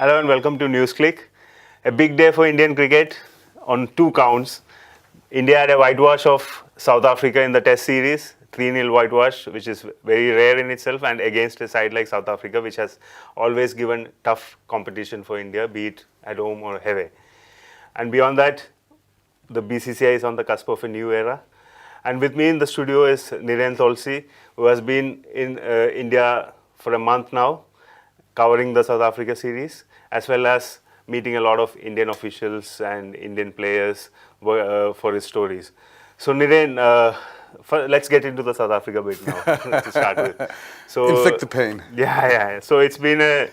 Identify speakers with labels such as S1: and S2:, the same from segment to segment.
S1: Hello and welcome to NewsClick. A big day for Indian cricket on two counts. India had a whitewash of South Africa in the Test series, 3-0 whitewash, which is very rare in itself, and against a side like South Africa, which has always given tough competition for India, be it at home or away. And beyond that, the BCCI is on the cusp of a new era. And with me in the studio is Niren Tolsi, who has been in India for a month now, covering the South Africa series, as well as meeting a lot of Indian officials and Indian players for his stories. So Niren, let's get into the South Africa bit now to start with. So
S2: inflict the pain.
S1: Yeah. So it's been a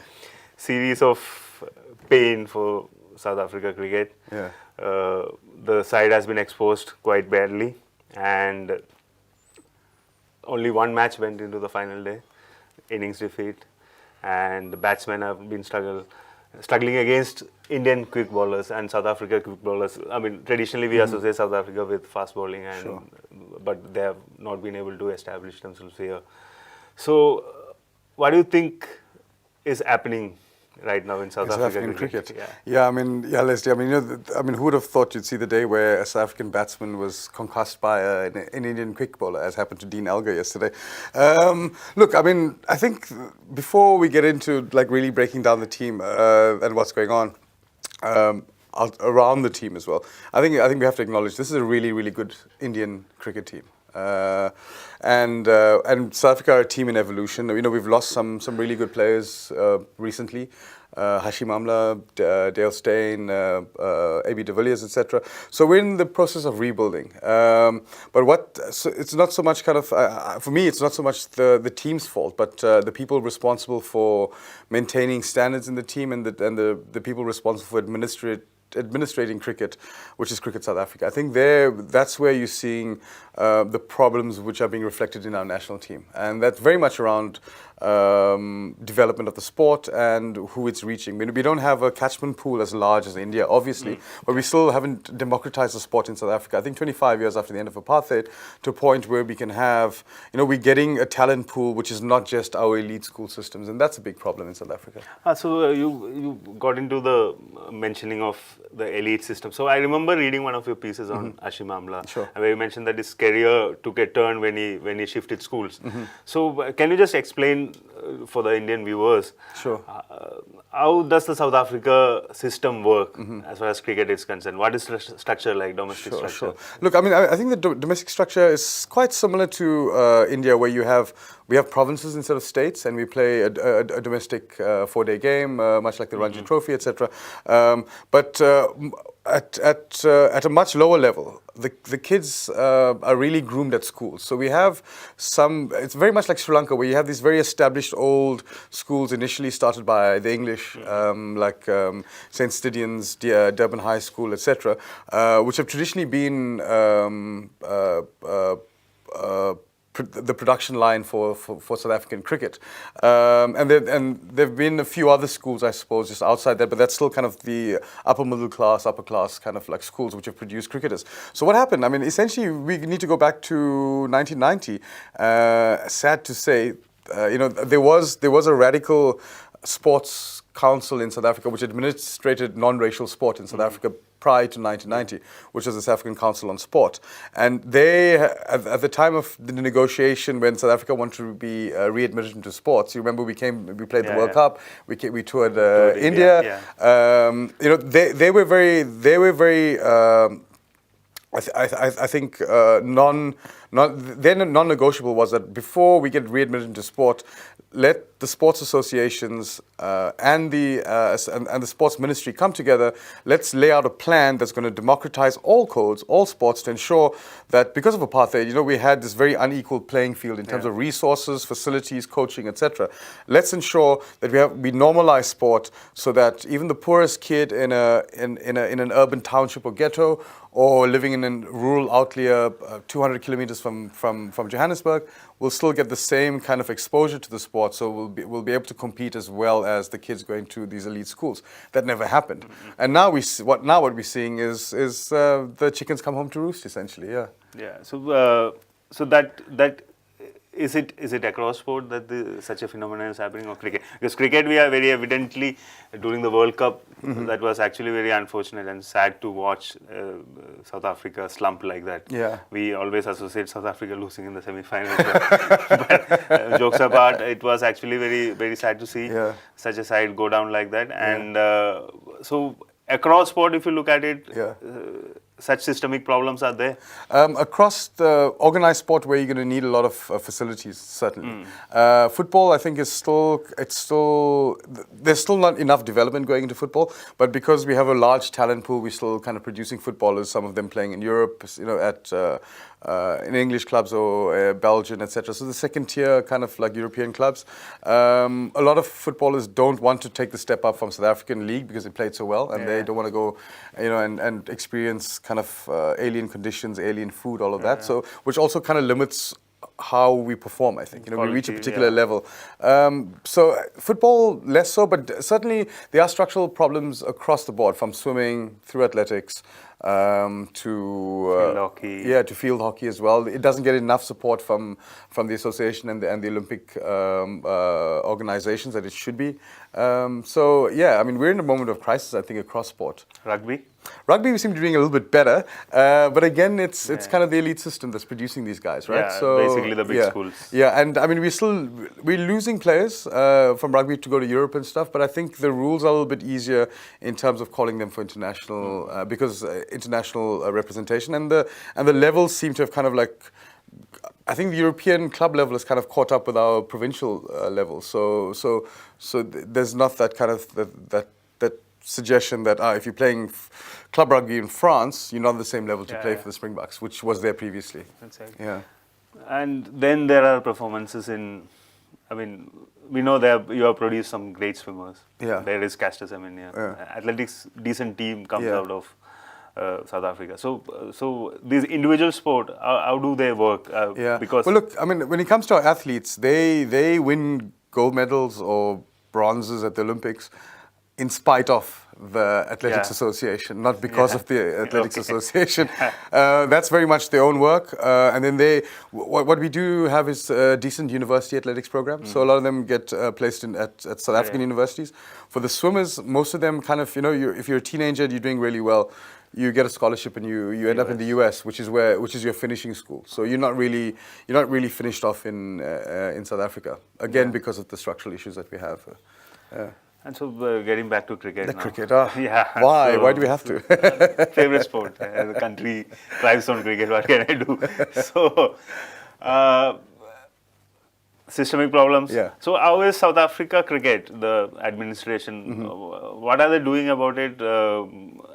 S1: series of pain for South Africa cricket.
S2: Yeah.
S1: The side has been exposed quite badly, and only one match went into the final day, innings defeat, and the batsmen have been struggling against Indian quick bowlers and South Africa quick bowlers. I mean, traditionally we associate South Africa with fast bowling, and but they have not been able to establish themselves here. So, what do you think is happening right now in South African cricket?
S2: Leslie. Who would have thought you'd see the day where a South African batsman was concussed by an Indian quick bowler, as happened to Dean Elgar yesterday. I think before we get into really breaking down the team and what's going on around the team as well, I think we have to acknowledge this is a really, really good Indian cricket team. And South Africa are a team in evolution. We've lost some really good players recently. Hashim Amla, Dale Steyn, AB de Villiers, etc. So we're in the process of rebuilding. It's not so much for me, it's not so much the team's fault, but the people responsible for maintaining standards in the team and the people responsible for administrating cricket, which is Cricket South Africa. I think that's where you're seeing the problems which are being reflected in our national team. And that's very much around development of the sport and who it's reaching. We don't have a catchment pool as large as India, obviously, but we still haven't democratized the sport in South Africa. I think 25 years after the end of apartheid, to a point where we can have, we're getting a talent pool which is not just our elite school systems, and that's a big problem in South Africa.
S1: So you got into the mentioning of the elite system. So I remember reading one of your pieces on Hashim Amla, where you mentioned that his career took a turn when he shifted schools. So can you just explain for the Indian viewers, how does the South Africa system work as far as cricket is concerned? What is the structure like, domestic structure?
S2: Look, I think the domestic structure is quite similar to India, where we have provinces instead of states, and we play a domestic 4-day game, much like the Ranji Trophy, etc. But at a much lower level, the kids are really groomed at schools. So we have it's very much like Sri Lanka, where you have these very established old schools initially started by the English, like St. Stidians, Durban High School, etc., which have traditionally been the production line for South African cricket. And there have been a few other schools, I suppose, just outside that, but that's still kind of the upper class kind of like schools which have produced cricketers. So what happened? Essentially, we need to go back to 1990. Sad to say, there was a radical sports council in South Africa which administrated non-racial sport in South Africa prior to 1990, which was the South African Council on Sport. And they, at the time of the negotiation when South Africa wanted to be readmitted into sports, you remember we played the World Cup, we toured India. They were very I think non-negotiable was that before we get readmitted into sport, let the sports associations and the sports ministry come together. Let's lay out a plan that's going to democratize all codes, all sports, to ensure that because of apartheid, we had this very unequal playing field in terms of resources, facilities, coaching, etc. Let's ensure that we normalize sport so that even the poorest kid in an urban township or ghetto, or living in a rural outlier 200 kilometers from Johannesburg, will still get the same kind of exposure to the sport. So we'll be able to compete as well as the kids going to these elite schools. That never happened. And now what we're seeing is the chickens come home to roost, essentially. Yeah.
S1: Yeah. So that is it across sport that such a phenomenon is happening, or cricket? Because cricket, we are very evidently during the World Cup, that was actually very unfortunate and sad to watch South Africa slump like that.
S2: Yeah.
S1: We always associate South Africa losing in the semi-finals. But jokes apart, it was actually very, very sad to see such a side go down like that. And so across sport, if you look at it, such systemic problems are there?
S2: Across the organized sport, where you're going to need a lot of facilities, certainly. Football, I think, there's still not enough development going into football, but because we have a large talent pool, we're still kind of producing footballers, some of them playing in Europe, in English clubs or Belgian, etc. So the second tier kind of like European clubs. A lot of footballers don't want to take the step up from South African league because they played so well, and they don't want to go, and experience kind of alien conditions, alien food, all of that. So which also kind of limits how we perform, I think. We reach a particular level. So football, less so, but certainly there are structural problems across the board, from swimming through athletics to
S1: field hockey.
S2: To field hockey as well. It doesn't get enough support from the association and the Olympic organizations that it should be. So yeah, I mean, we're in a moment of crisis, I think, across sport. Rugby, we seem to be doing a little bit better, but again, it's kind of the elite system that's producing these guys, right?
S1: Yeah, so basically the big schools.
S2: Yeah, and I mean, we're losing players from rugby to go to Europe and stuff, but I think the rules are a little bit easier in terms of calling them for international, because international representation, and the levels seem to have kind of like, I think the European club level has kind of caught up with our provincial level. So there's not that kind of that suggestion that if you're playing club rugby in France, you're not on the same level to play for the Springboks, which was there previously.
S1: That's right.
S2: Yeah.
S1: And then there are performances in, I mean, we know that you have produced some great swimmers.
S2: Yeah.
S1: There is Caster Semenya. Athletics, decent team comes out of South Africa. So these individual sport, how do they work? Because
S2: well, look, I mean, when it comes to our athletes, they win gold medals or bronzes at the Olympics in spite of the Athletics Association, not because of the Athletics Association. That's very much their own work. And then what we do have is a decent university athletics program. So a lot of them get placed at South African universities. For the swimmers, most of them kind of, if you're a teenager and you're doing really well, you get a scholarship and you end up in the US, which is your finishing school. So you're not really finished off in South Africa, again because of the structural issues that we have.
S1: And so getting back to cricket.
S2: Cricket, why? So, why do we have to?
S1: Favorite sport. The country thrives on cricket. What can I do? So, systemic problems. So how is South Africa cricket, the administration? What are they doing about it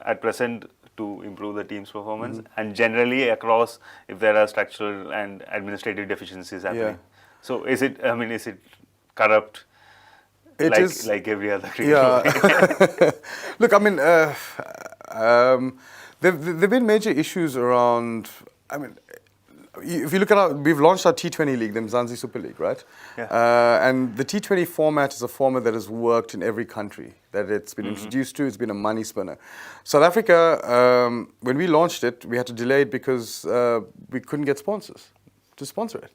S1: at present to improve the team's performance? And generally across, if there are structural and administrative deficiencies happening. So is it corrupt?
S2: It is
S1: like every other cricket.
S2: Look, I mean, there've been major issues around. I mean, if you look at we've launched our T20 league, the Mzansi Super League, right? And the T20 format is a format that has worked in every country that it's been introduced to. It's been a money spinner. South Africa, when we launched it, we had to delay it because we couldn't get sponsors to sponsor it.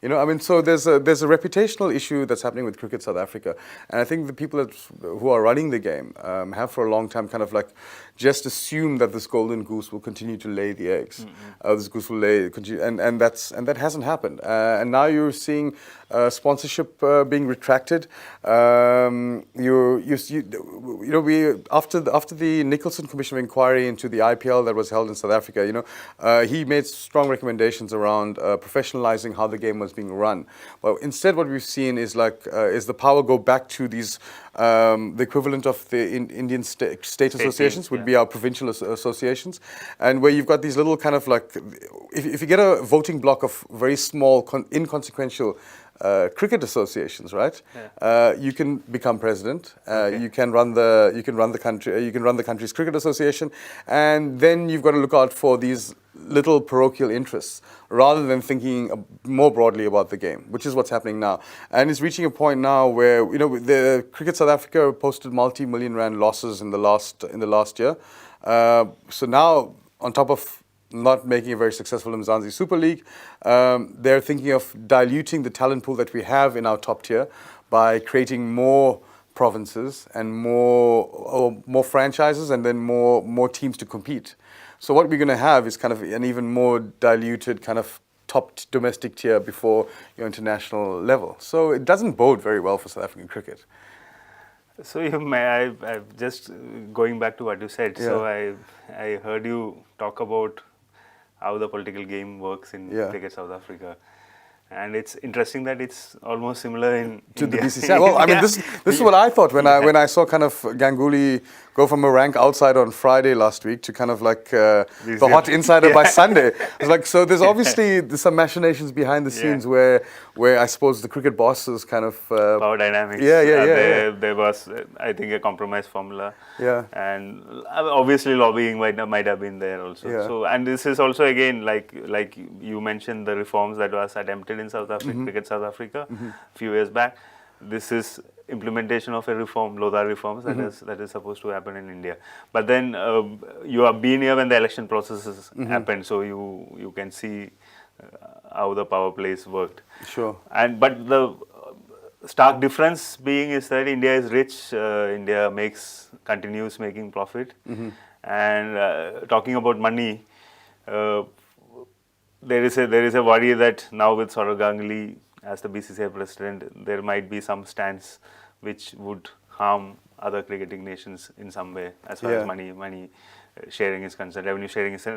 S2: I mean, so there's a reputational issue that's happening with Cricket South Africa, and I think the people who are running the game have for a long time kind of like just assumed that this golden goose will continue to lay the eggs. This goose will continue, and that hasn't happened. And now you're seeing sponsorship being retracted. We after the Nicholson Commission of Inquiry into the IPL that was held in South Africa, he made strong recommendations around professionalizing how the game was being run. Well, instead, what we've seen is the power go back to these the equivalent of the Indian state associations would be our provincial associations, and where you've got these little kind of like, if you get a voting block of very small, inconsequential cricket associations, right? You can become president. You can run the country. You can run the country's cricket association, and then you've got to look out for these little parochial interests rather than thinking more broadly about the game, which is what's happening now. And it's reaching a point now where the Cricket South Africa posted multi-million rand losses in the last year. So now, on top of not making a very successful Mzansi Super League. They're thinking of diluting the talent pool that we have in our top tier by creating more provinces and more franchises, and then more teams to compete. So what we're going to have is kind of an even more diluted kind of top domestic tier before your international level. So it doesn't bode very well for South African cricket.
S1: So I've just going back to what you said. So I heard you talk about how the political game works in cricket South Africa. And it's interesting that it's almost similar in
S2: to
S1: India.
S2: the BCCI. Well, I mean, this is what I thought when I saw kind of Ganguly go from a rank outside on Friday last week to kind of like the hot insider by Sunday. It's like, so there's obviously some machinations behind the scenes where I suppose the cricket bosses kind of
S1: power dynamics. There was, I think, a compromise formula. And obviously lobbying might have been there also. So, and this is also again like you mentioned the reforms that was attempted in South Africa, Cricket South Africa, a few years back. This is implementation of a reform, Lodha reforms that is supposed to happen in India. But then you have been here when the election processes happened, so you can see how the power plays worked.
S2: Sure.
S1: But the stark difference being is that India is rich. India continues making profit. And talking about money. There is a worry that now with Saurav Ganguly as the BCCI president, there might be some stance which would harm other cricketing nations in some way as far as money sharing is concerned, revenue sharing is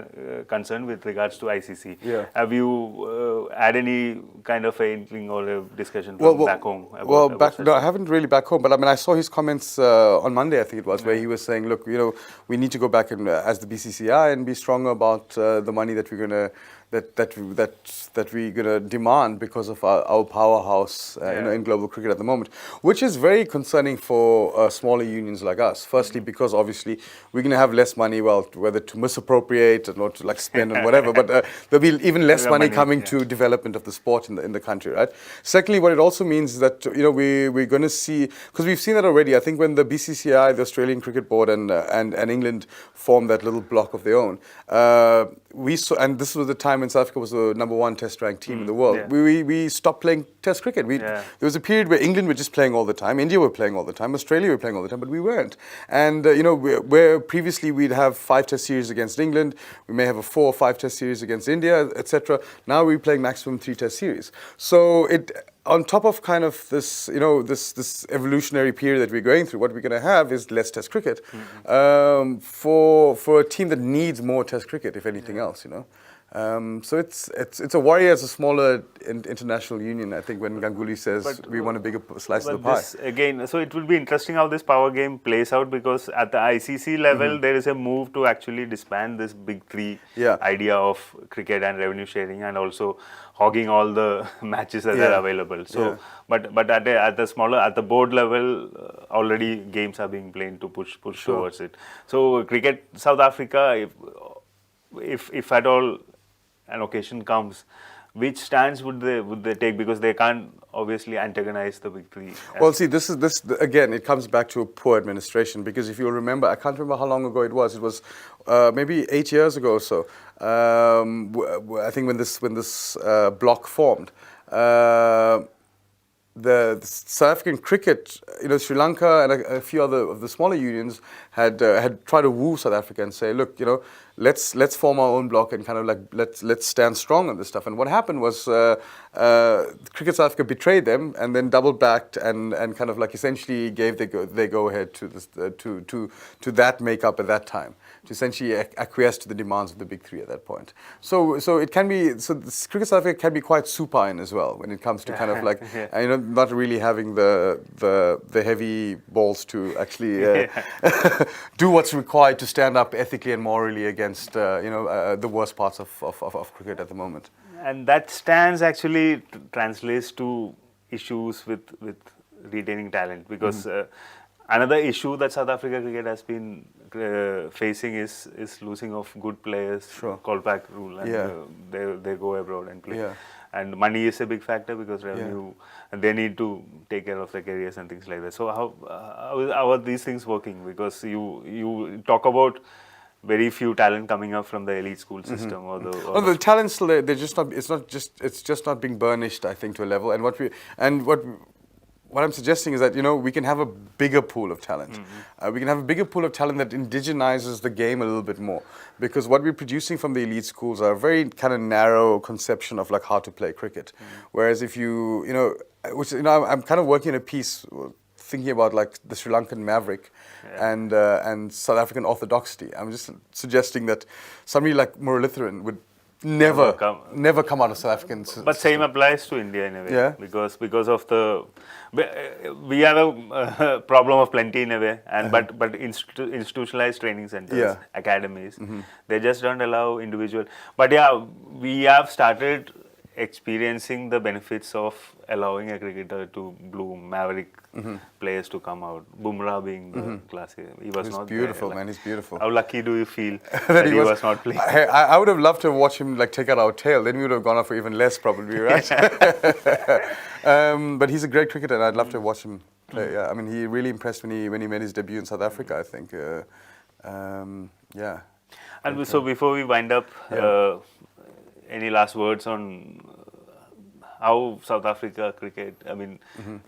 S1: concerned with regards to ICC. Have you had any kind of a inkling or a discussion from back home?
S2: No, I haven't really back home, but I mean, I saw his comments on Monday, I think it was, where he was saying, look, we need to go back and as the BCCI and be stronger about the money that we're going to that we're going to demand because of our powerhouse in global cricket at the moment, which is very concerning for smaller unions like us. Firstly, because obviously we're going to have less money, whether to misappropriate or not to like spend on whatever, but there'll be even less money coming to development of the sport in the country, right? Secondly, what it also means is that we're going to see, because we've seen that already. I think when the BCCI, the Australian Cricket Board, and England formed that little block of their own, we saw, and this was the time when South Africa was the #1 test ranked team in the world. We stopped playing test cricket. There was a period where England were just playing all the time, India were playing all the time, Australia were playing all the time, but we weren't. And where previously we'd have 5 test series against England, we may have a 4 or 5 test series against India, etc. Now we're playing maximum 3 test series. So on top of kind of this, this evolutionary period that we're going through, what we're going to have is less test cricket for a team that needs more test cricket, if anything else, So it's a worry as a smaller international union, I think, when Ganguly says we want a bigger slice of the pie.
S1: Again, so it will be interesting how this power game plays out, because at the ICC level, there is a move to actually disband this big three idea of cricket and revenue sharing, and also hogging all the matches that are available. So, but at the board level, already games are being played to push towards it. So, Cricket South Africa, if at all an occasion comes, which stance would they take, because they can't obviously antagonize the big three?
S2: Well, see, this again, it comes back to a poor administration, because if you'll remember, I can't remember how long ago it was maybe 8 years ago or so. I think when this bloc formed, the South African cricket, Sri Lanka and a few other of the smaller unions had tried to woo South Africa and say, look, let's form our own bloc and kind of like let's stand strong on this stuff. And what happened was Cricket South Africa betrayed them and then double backed and kind of like essentially gave their go ahead to this to that makeup at that time, to essentially acquiesce to the demands of the big three at that point. So it can be, Cricket South Africa can be quite supine as well when it comes to kind of like not really having the heavy balls to actually do what's required to stand up ethically and morally against the worst parts of cricket at the moment.
S1: And that stance actually translates to issues with retaining talent, because another issue that South Africa cricket has been facing is losing of good players, callback rule, and they go abroad and play. And money is a big factor, because revenue, and they need to take care of their careers and things like that. So how are these things working? Because you talk about very few talent coming up from the elite school system or the. Or
S2: Oh, the talent's still there. They're just not. It's just not being burnished, I think, to a level. And what I'm suggesting is that we can have a bigger pool of talent. We can have a bigger pool of talent that indigenizes the game a little bit more, because what we're producing from the elite schools are a very kind of narrow conception of like how to play cricket. Whereas if I'm kind of working on a piece thinking about like the Sri Lankan Maverick and South African orthodoxy. I'm just suggesting that somebody like Muralitharan would never come out of South African.
S1: But same applies to India in a way.
S2: Yeah.
S1: Because of the we have a problem of plenty in a way, and but institutionalized training centers, academies, they just don't allow individual. But yeah, we have started experiencing the benefits of allowing a cricketer to bloom, maverick players to come out. Bumrah being the classic, he was not
S2: beautiful,
S1: there.
S2: man. He's beautiful.
S1: How lucky do you feel that he was not playing?
S2: I would have loved to watch him like take out our tail. Then we would have gone off for even less, probably, right? But he's a great cricketer, and I'd love to watch him play. Yeah, I mean, he really impressed when he made his debut in South Africa, I think. Yeah.
S1: And so before we wind up, any last words on how South Africa cricket, I mean,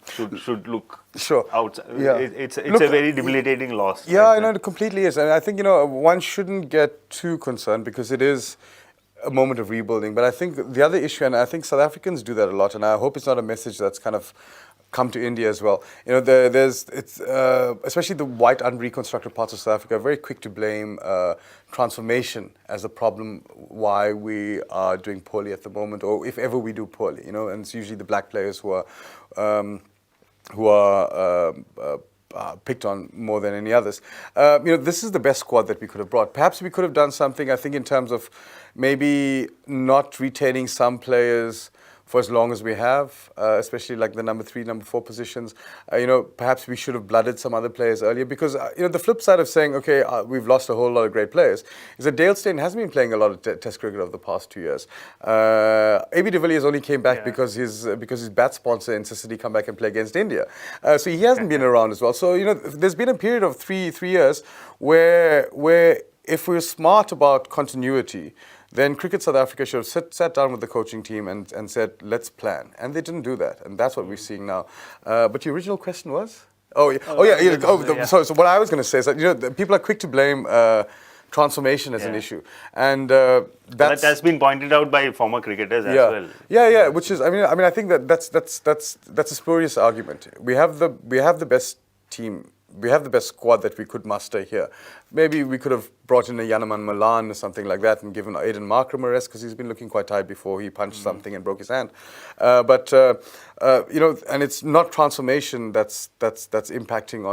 S1: should look outside?
S2: Yeah.
S1: It's a very debilitating loss.
S2: Yeah, I know, it completely is. And I think, one shouldn't get too concerned because it is a moment of rebuilding. But I think the other issue, and I think South Africans do that a lot, and I hope it's not a message that's kind of come to India as well. Especially the white unreconstructed parts of South Africa are very quick to blame transformation as the problem why we are doing poorly at the moment, or if ever we do poorly. And it's usually the black players who are picked on more than any others. This is the best squad that we could have brought. Perhaps we could have done something, I think, in terms of maybe not retaining some players for as long as we have, especially like the number 3, number 4 positions. Perhaps we should have blooded some other players earlier, because the flip side of saying, okay, we've lost a whole lot of great players, is that Dale Steyn hasn't been playing a lot of Test cricket over the past 2 years. AB de Villiers only came back because his bat sponsor insisted he come back and play against India. So he hasn't been around as well. So there's been a period of three years where if we're smart about continuity, then Cricket South Africa should have sat down with the coaching team and said, let's plan. And they didn't do that. And that's what we're seeing now. But your original question was? So what I was going to say is that, people are quick to blame transformation as an issue. And
S1: that's been pointed out by former cricketers as well.
S2: Yeah, which is, I think that's a spurious argument. We have the best team. We have the best squad that we could muster here. Maybe we could have brought in a Yanaman Malan or something like that and given Aiden Markram a rest, because he's been looking quite tired before he punched something and broke his hand. And it's not transformation that's impacting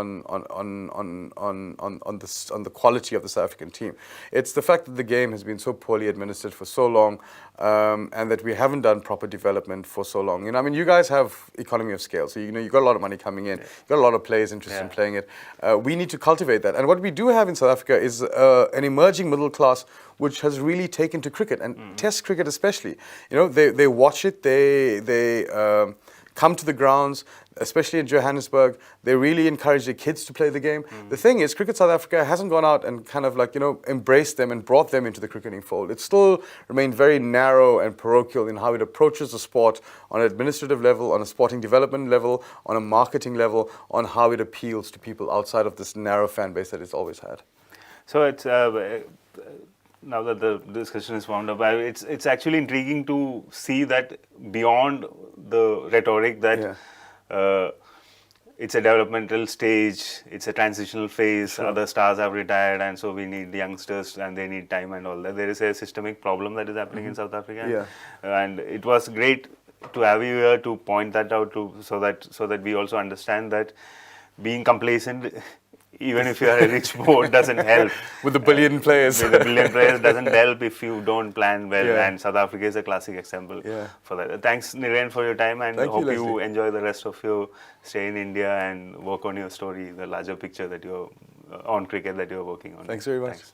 S2: on the quality of the South African team. It's the fact that the game has been so poorly administered for so long, and that we haven't done proper development for so long. You guys have economy of scale, so you've got a lot of money coming in, you've got a lot of players interested in playing it. We need to cultivate that, and what we do have in South Africa is an emerging middle class which has really taken to cricket, and Test cricket especially. They watch it, they come to the grounds, especially in Johannesburg. They really encourage their kids to play the game. The thing is, Cricket South Africa hasn't gone out and kind of embraced them and brought them into the cricketing fold. It still remained very narrow and parochial in how it approaches the sport on an administrative level, on a sporting development level, on a marketing level, on how it appeals to people outside of this narrow fan base that it's always had.
S1: So it's now that the discussion is wound up, it's actually intriguing to see that beyond the rhetoric that it's a developmental stage, it's a transitional phase, other stars have retired, and so we need youngsters and they need time and all that. There is a systemic problem that is happening in South Africa, and it was great to have you here to point that out, so that we also understand that being complacent, even if you are a rich board, doesn't help.
S2: With a billion players.
S1: With a billion players doesn't help if you don't plan well. And South Africa is a classic example for that. Thanks, Niren, for your time, and hope you enjoy the rest of your stay in India and work on your story, the larger picture that you're on cricket that you're working on.
S2: Thanks very much.
S1: Thanks.